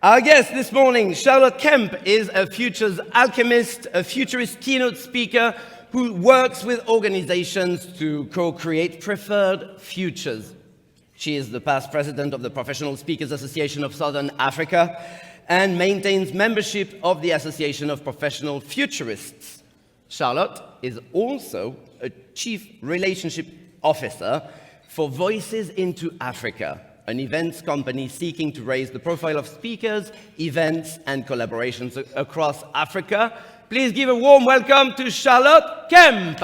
Our guest this morning, Charlotte Kemp, is a futures alchemist, a futurist keynote speaker who works with organizations to co-create preferred futures. She is the past president of the Professional Speakers Association of Southern Africa and maintains membership of the Association of Professional Futurists. Charlotte is also a chief relationship officer for Voices into Africa, an events company seeking to raise the profile of speakers, events, and collaborations across Africa. Please give a warm welcome to Charlotte Kemp.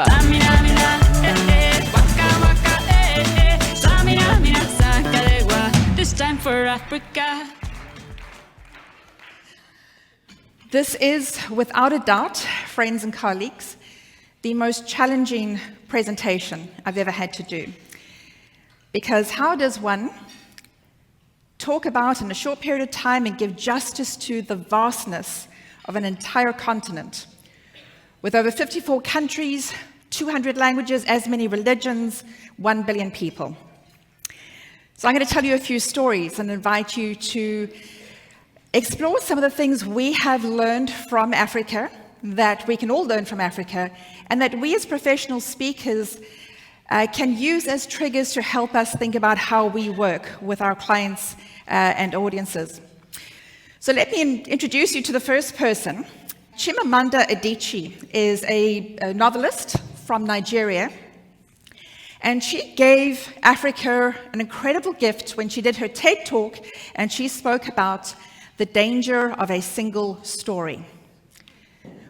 This time for Africa. This is, without a doubt, friends and colleagues, the most challenging presentation I've ever had to do. Because how does one talk about in a short period of time and give justice to the vastness of an entire continent with over 54 countries, 200 languages, as many religions, 1 billion people? So I'm going to tell you a few stories and invite you to explore some of the things we have learned from Africa, that we can all learn from Africa, and that we as professional speakers can use as triggers to help us think about how we work with our clients and audiences. So let me introduce you to the first person. Chimamanda Adichie is a novelist from Nigeria, and she gave Africa an incredible gift when she did her TED Talk, and she spoke about the danger of a single story.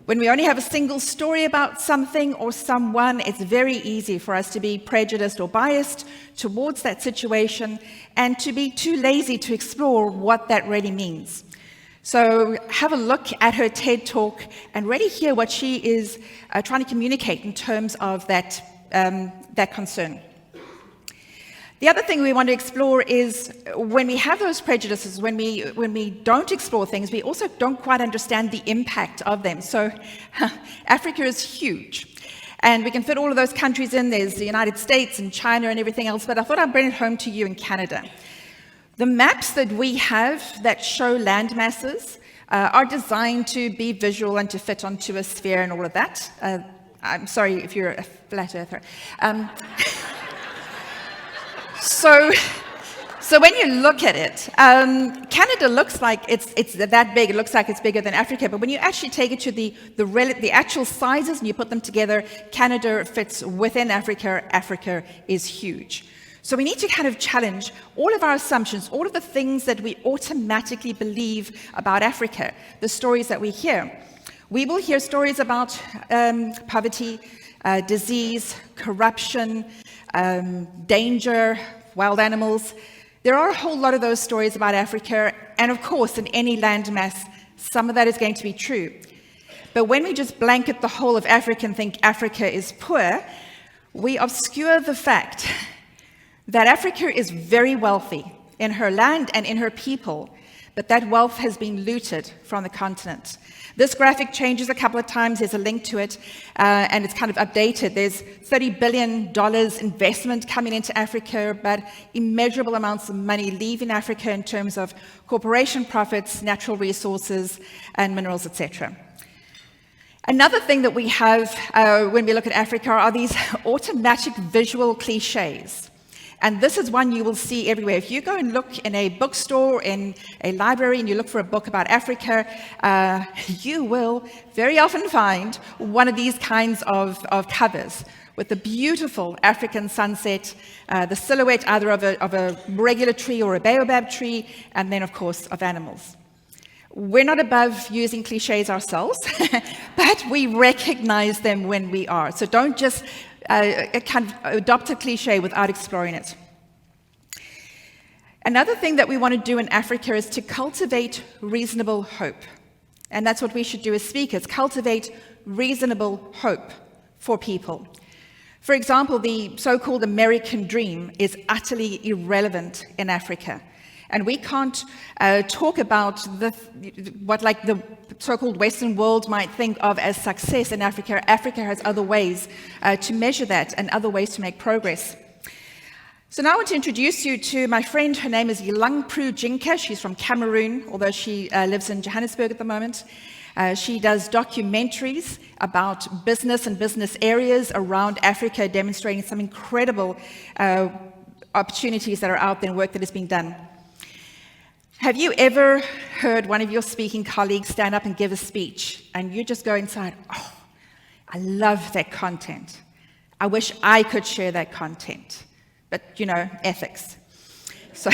When we only have a single story about something or someone, it's very easy for us to be prejudiced or biased towards that situation and to be too lazy to explore what that really means. So have a look at her TED Talk and really hear what she is trying to communicate in terms of that concern. The other thing we want to explore is when we have those prejudices, when we don't explore things, we also don't quite understand the impact of them. So Africa is huge, and we can fit all of those countries in. There's the United States and China and everything else, but I thought I'd bring it home to you in Canada. The maps that we have that show land masses are designed to be visual and to fit onto a sphere and all of that. I'm sorry if you're a flat earther. So when you look at it, Canada looks like it's that big. It looks like it's bigger than Africa. But when you actually take it to the actual sizes and you put them together, Canada fits within Africa. Africa is huge. So we need to kind of challenge all of our assumptions, all of the things that we automatically believe about Africa, the stories that we hear. We will hear stories about poverty, disease, corruption, danger, wild animals. There are a whole lot of those stories about Africa, and of course, in any landmass, some of that is going to be true. But when we just blanket the whole of Africa and think Africa is poor, we obscure the fact that Africa is very wealthy in her land and in her people, but that wealth has been looted from the continent. This graphic changes a couple of times. There's a link to it, and it's kind of updated. There's $30 billion investment coming into Africa, but immeasurable amounts of money leaving Africa in terms of corporation profits, natural resources, and minerals, etc. Another thing that we have when we look at Africa are these automatic visual cliches. And this is one you will see everywhere. If you go and look in a bookstore, in a library, and you look for a book about Africa, you will very often find one of these kinds of covers with the beautiful African sunset, the silhouette either of a regular tree or a baobab tree, and then, of course, of animals. We're not above using cliches ourselves, but we recognize them when we are. So don't just kind of adopt a cliche without exploring it. Another thing that we want to do in Africa is to cultivate reasonable hope. And that's what we should do as speakers, cultivate reasonable hope for people. For example, the so-called American dream is utterly irrelevant in Africa. And we can't talk about what the so-called Western world might think of as success in Africa. Africa has other ways to measure that and other ways to make progress. So now I want to introduce you to my friend. Her name is Yilangpru Jinka. She's from Cameroon, although she lives in Johannesburg at the moment. She does documentaries about business and business areas around Africa, demonstrating some incredible opportunities that are out there and work that is being done. Have you ever heard one of your speaking colleagues stand up and give a speech, and you just go inside, oh, I love that content. I wish I could share that content. But, you know, ethics. So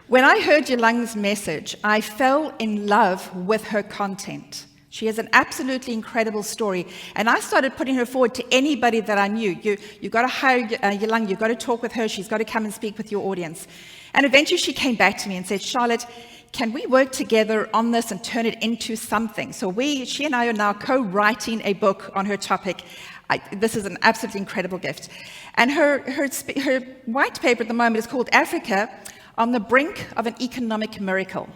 when I heard Yilang's message, I fell in love with her content. She has an absolutely incredible story. And I started putting her forward to anybody that I knew. You've got to hire Yilang, you've got to talk with her, she's got to come and speak with your audience. And eventually she came back to me and said, Charlotte, can we work together on this and turn it into something? So she and I are now co-writing a book on her topic. This is an absolutely incredible gift. And her white paper at the moment is called Africa on the Brink of an Economic Miracle.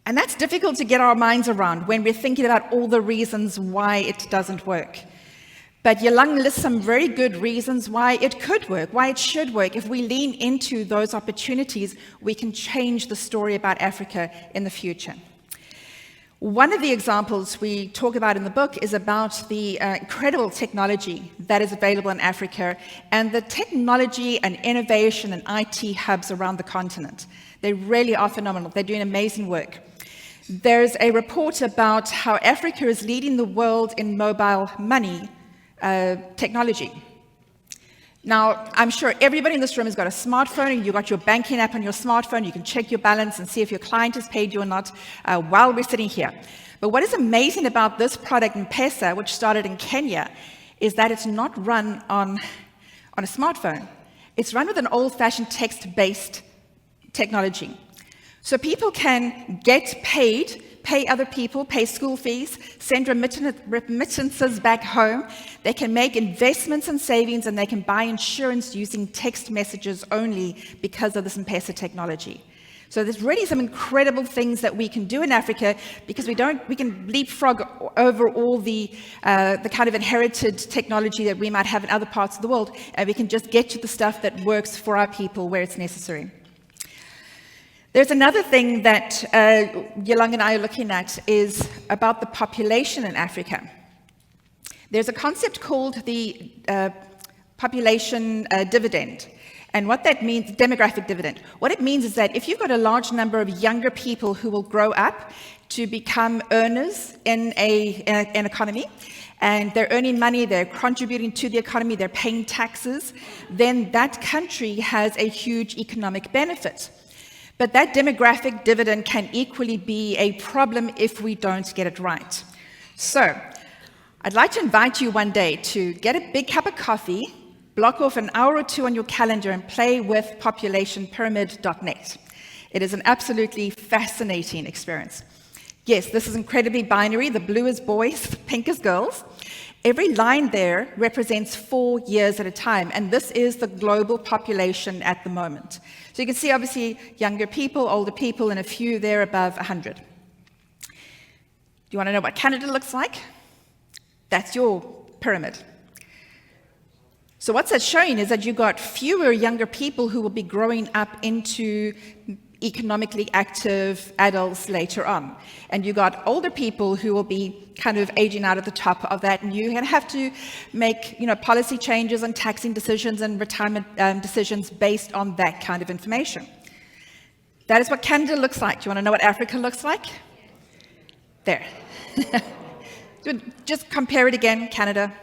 And that's difficult to get our minds around when we're thinking about all the reasons why it doesn't work. But Yilang lists some very good reasons why it could work, why it should work. If we lean into those opportunities, we can change the story about Africa in the future. One of the examples we talk about in the book is about the incredible technology that is available in Africa and the technology and innovation and IT hubs around the continent. They really are phenomenal. They're doing amazing work. There's a report about how Africa is leading the world in mobile money technology. Now, I'm sure everybody in this room has got a smartphone, and you've got your banking app on your smartphone. You can check your balance and see if your client has paid you or not while we're sitting here. But what is amazing about this product, M-Pesa, which started in Kenya, is that it's not run on a smartphone. It's run with an old-fashioned text-based technology. So people can get paid, pay other people, pay school fees, send remittances back home. They can make investments and savings, and they can buy insurance using text messages only because of this M-Pesa technology. So there's really some incredible things that we can do in Africa because we can leapfrog over all the kind of inherited technology that we might have in other parts of the world, and we can just get to the stuff that works for our people where it's necessary. There's another thing that Yilang and I are looking at is about the population in Africa. There's a concept called the population dividend. And what that means, demographic dividend, what it means is that if you've got a large number of younger people who will grow up to become earners in an economy, and they're earning money, they're contributing to the economy, they're paying taxes, then that country has a huge economic benefit. But that demographic dividend can equally be a problem if we don't get it right. So, I'd like to invite you one day to get a big cup of coffee, block off an hour or two on your calendar and play with populationpyramid.net. It is an absolutely fascinating experience. Yes, this is incredibly binary. The blue is boys, the pink is girls. Every line there represents 4 years at a time, and this is the global population at the moment. So you can see, obviously, younger people, older people, and a few there above 100. Do you want to know what Canada looks like? That's your pyramid. So what's that showing is that you've got fewer younger people who will be growing up into economically active adults later on. And you've got older people who will be kind of aging out at the top of that, and you're going to have to make policy changes and taxing decisions and retirement decisions based on that kind of information. That is what Canada looks like. Do you want to know what Africa looks like? There. Just compare it again, Canada,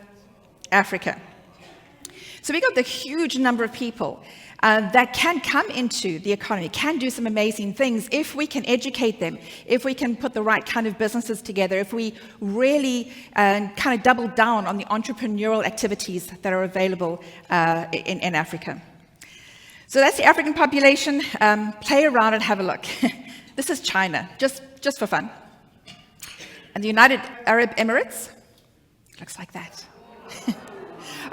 Africa. So we've got the huge number of people that can come into the economy, can do some amazing things if we can educate them, if we can put the right kind of businesses together, if we really kind of double down on the entrepreneurial activities that are available in Africa. So that's the African population. Play around and have a look. This is China, just for fun. And the United Arab Emirates looks like that.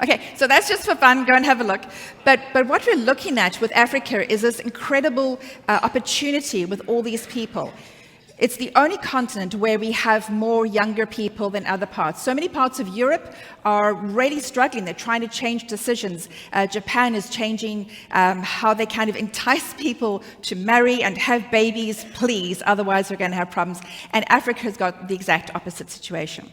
Okay, so that's just for fun. Go and have a look. But what we're looking at with Africa is this incredible opportunity with all these people. It's the only continent where we have more younger people than other parts. So many parts of Europe are really struggling. They're trying to change decisions. Japan is changing how they kind of entice people to marry and have babies, please, otherwise we're going to have problems. And Africa has got the exact opposite situation.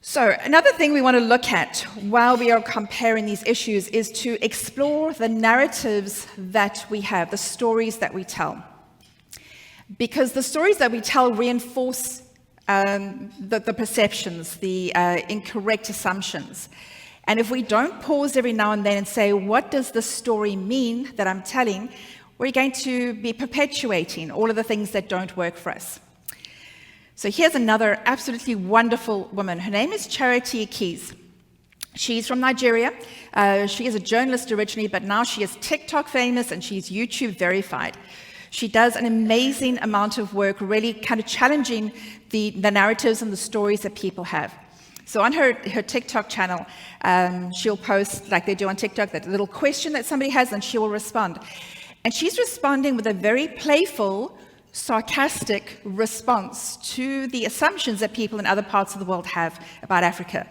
So another thing we want to look at while we are comparing these issues is to explore the narratives that we have, the stories that we tell. Because the stories that we tell reinforce the perceptions, the incorrect assumptions. And if we don't pause every now and then and say, what does the story mean that I'm telling, we're going to be perpetuating all of the things that don't work for us. So here's another absolutely wonderful woman. Her name is Charity Keys. She's from Nigeria. She is a journalist originally, but now she is TikTok famous and she's YouTube verified. She does an amazing amount of work, really kind of challenging the narratives and the stories that people have. So on her TikTok channel, she'll post, like they do on TikTok, that little question that somebody has, and she will respond. And she's responding with a very playful, sarcastic response to the assumptions that people in other parts of the world have about Africa.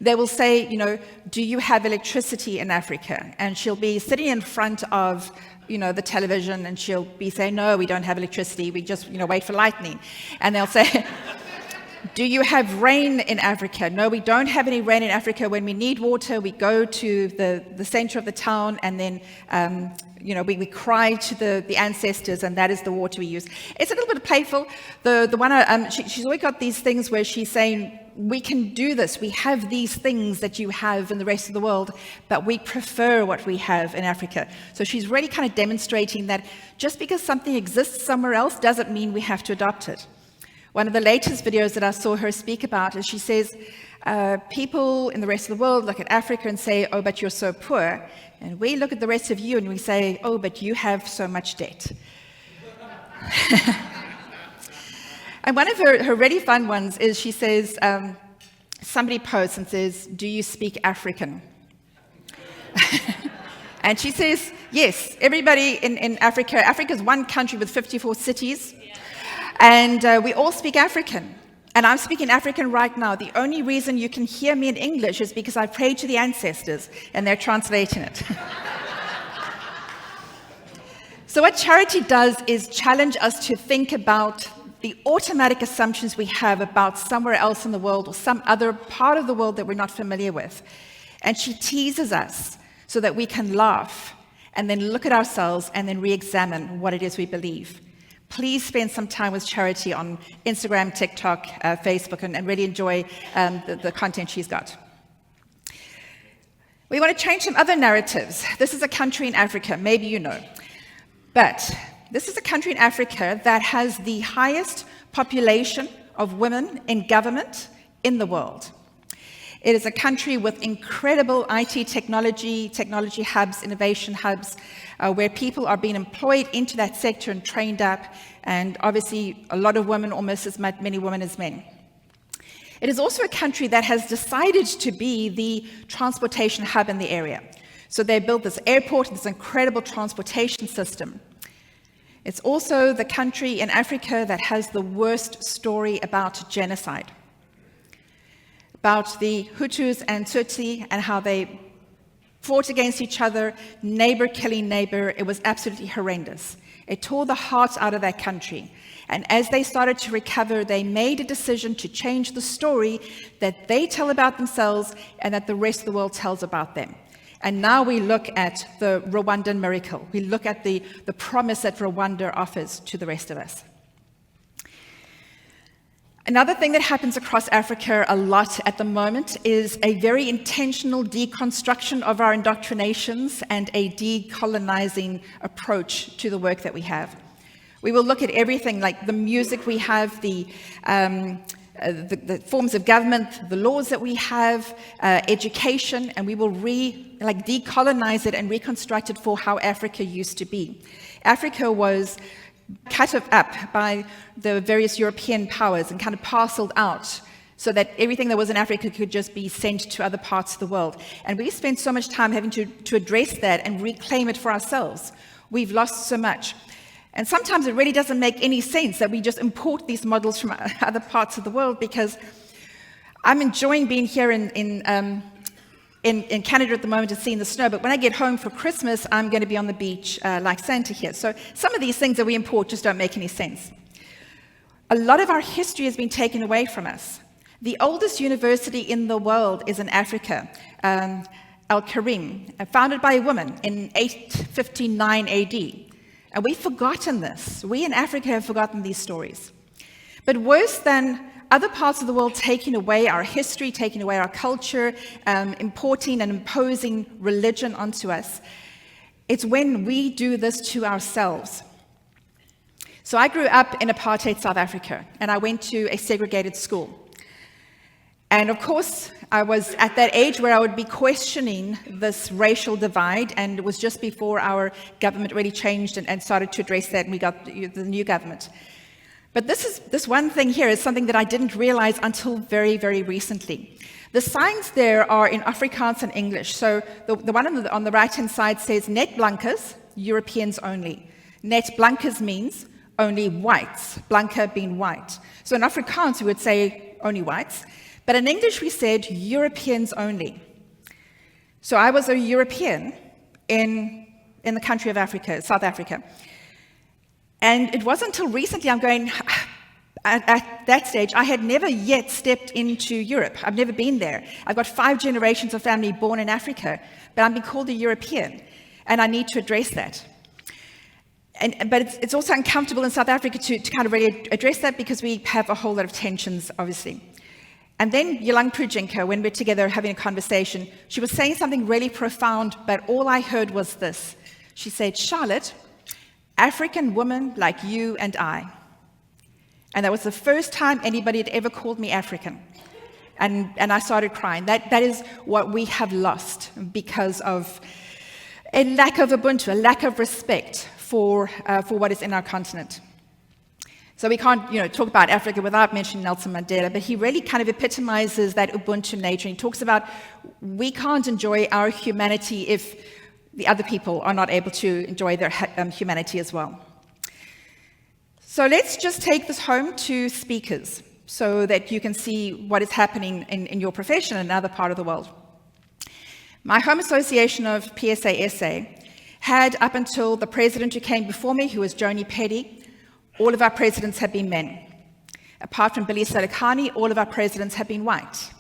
They will say, you know, do you have electricity in Africa? And she'll be sitting in front of, you know, the television, and she'll be saying, no, we don't have electricity, we just, you know, wait for lightning. And they'll say, do you have rain in Africa? No, we don't have any rain in Africa. When we need water, we go to the center of the town, and then, you know, we cry to the ancestors, and that is the water we use. It's a little bit playful. The one, she's always got these things where she's saying, we can do this. We have these things that you have in the rest of the world, but we prefer what we have in Africa. So she's really kind of demonstrating that just because something exists somewhere else doesn't mean we have to adopt it. One of the latest videos that I saw her speak about is she says, people in the rest of the world look at Africa and say, oh, but you're so poor. And we look at the rest of you and we say, oh, but you have so much debt. And one of her really fun ones is she says, somebody posts and says, do you speak African? And she says, yes, everybody in Africa, Africa is one country with 54 cities, and we all speak African. And I'm speaking African right now. The only reason you can hear me in English is because I prayed to the ancestors, and they're translating it. So what Charity does is challenge us to think about the automatic assumptions we have about somewhere else in the world or some other part of the world that we're not familiar with. And she teases us so that we can laugh and then look at ourselves and then re-examine what it is we believe. Please spend some time with Charity on Instagram, TikTok, Facebook, and really enjoy the content she's got. We want to change some other narratives. This is a country in Africa, maybe you know. But this is a country in Africa that has the highest population of women in government in the world. It is a country with incredible IT technology hubs, innovation hubs, where people are being employed into that sector and trained up, and obviously a lot of women, almost as many women as men. It is also a country that has decided to be the transportation hub in the area. So they built this airport, this incredible transportation system. It's also the country in Africa that has the worst story about genocide, about the Hutus and Tutsi and how they fought against each other, neighbor killing neighbor. It was absolutely horrendous. It tore the heart out of that country. And as they started to recover, they made a decision to change the story that they tell about themselves and that the rest of the world tells about them. And now we look at the Rwandan miracle. We look at the promise that Rwanda offers to the rest of us. Another thing that happens across Africa a lot at the moment is a very intentional deconstruction of our indoctrinations and a decolonizing approach to the work that we have. We will look at everything like the music we have, the forms of government, the laws that we have, education, and we will decolonize it and reconstruct it for how Africa used to be. Africa was cut up by the various European powers and kind of parceled out so that everything that was in Africa could just be sent to other parts of the world. And we spent so much time having to address that and reclaim it for ourselves. We've lost so much. And sometimes it really doesn't make any sense that we just import these models from other parts of the world, because I'm enjoying being here in Canada at the moment and seeing the snow, but when I get home for Christmas, I'm going to be on the beach like Santa here. So some of these things that we import just don't make any sense. A lot of our history has been taken away from us. The oldest university in the world is in Africa, Al-Karim, founded by a woman in 859 AD. And we've forgotten this. We in Africa have forgotten these stories. But worse than other parts of the world taking away our history, taking away our culture, importing and imposing religion onto us, it's when we do this to ourselves. So I grew up in apartheid South Africa, and I went to a segregated school. And of course, I was at that age where I would be questioning this racial divide, and it was just before our government really changed and started to address that, and we got the new government. But this one thing here is something that I didn't realize until very, very recently. The signs there are in Afrikaans and English. So the one on the right-hand side says, Net Blankes, Europeans only. Net Blankes means only whites, Blanca being white. So in Afrikaans, we would say only whites. But in English, we said Europeans only. So I was a European in the country of Africa, South Africa. And it wasn't until recently I'm going, at that stage, I had never yet stepped into Europe. I've never been there. I've got 5 generations of family born in Africa, but I'm being called a European, and I need to address that. But it's also uncomfortable in South Africa to kind of really address that, because we have a whole lot of tensions, obviously. And then Yelang Prujinka, when we're together having a conversation, she was saying something really profound, but all I heard was this. She said, Charlotte, African woman like you and I. And that was the first time anybody had ever called me African. And I started crying. That is what we have lost because of a lack of Ubuntu, a lack of respect for what is in our continent. So we can't, talk about Africa without mentioning Nelson Mandela, but he really kind of epitomizes that Ubuntu nature. He talks about we can't enjoy our humanity if the other people are not able to enjoy their humanity as well. So let's just take this home to speakers so that you can see what is happening in your profession in another part of the world. My home association of PSA-SA had, up until the president who came before me, who was Joni Petty, all of our presidents have been men. Apart from Billy Salekani, all of our presidents have been white.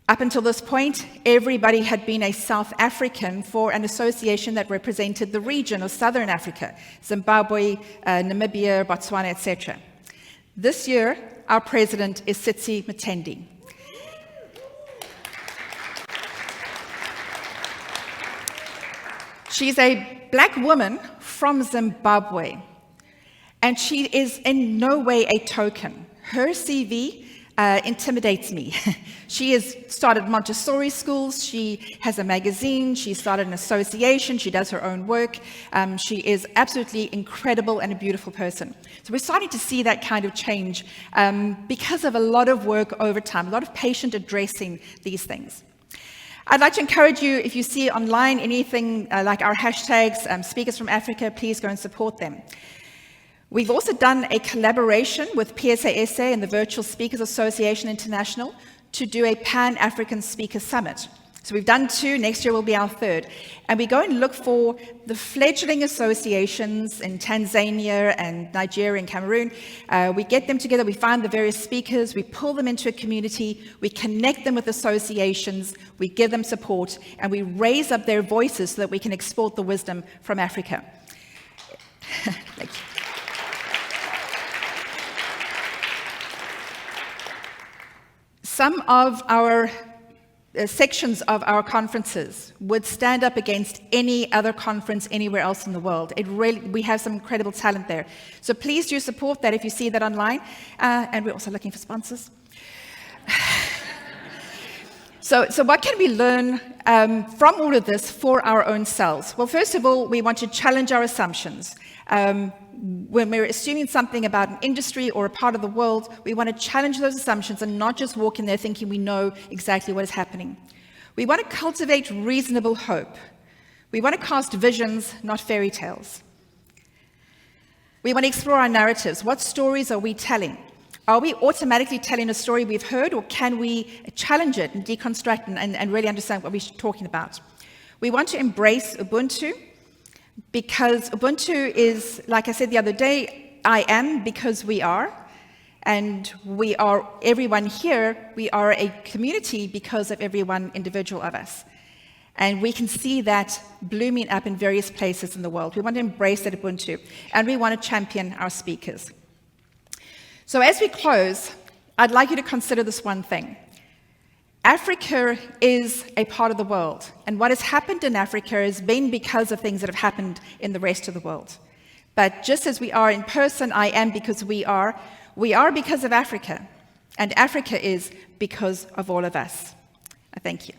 Up until this point, everybody had been a South African for an association that represented the region of Southern Africa, Zimbabwe, Namibia, Botswana, etc. This year, our president is Tsitsi Mtendi. She's a black woman from Zimbabwe. And she is in no way a token. Her CV intimidates me. She has started Montessori schools, she has a magazine, she started an association, she does her own work. She is absolutely incredible and a beautiful person. So we're starting to see that kind of change because of a lot of work over time, a lot of patient addressing these things. I'd like to encourage you, if you see online anything like our hashtags, Speakers from Africa, please go and support them. We've also done a collaboration with PSA-SA and the Virtual Speakers Association International to do a Pan-African Speaker Summit. So we've done 2, next year will be our 3rd. And we go and look for the fledgling associations in Tanzania and Nigeria and Cameroon. We get them together, we find the various speakers, we pull them into a community, we connect them with associations, we give them support, and we raise up their voices so that we can export the wisdom from Africa. Thank you. Some of our sections of our conferences would stand up against any other conference anywhere else in the world. We have some incredible talent there. So please do support that if you see that online. And we're also looking for sponsors. So what can we learn from all of this for our own selves? Well, first of all, we want to challenge our assumptions. When we're assuming something about an industry or a part of the world, we want to challenge those assumptions and not just walk in there thinking we know exactly what is happening. We want to cultivate reasonable hope. We want to cast visions, not fairy tales. We want to explore our narratives. What stories are we telling? Are we automatically telling a story we've heard, or can we challenge it and deconstruct and really understand what we're talking about? We want to embrace Ubuntu, because Ubuntu is, like I said the other day, I am because we are. And we are, everyone here, we are a community because of every one individual of us. And we can see that blooming up in various places in the world. We want to embrace that Ubuntu, and we want to champion our speakers. So as we close, I'd like you to consider this one thing. Africa is a part of the world, and what has happened in Africa has been because of things that have happened in the rest of the world. But just as we are in person, I am because we are because of Africa, and Africa is because of all of us. I thank you.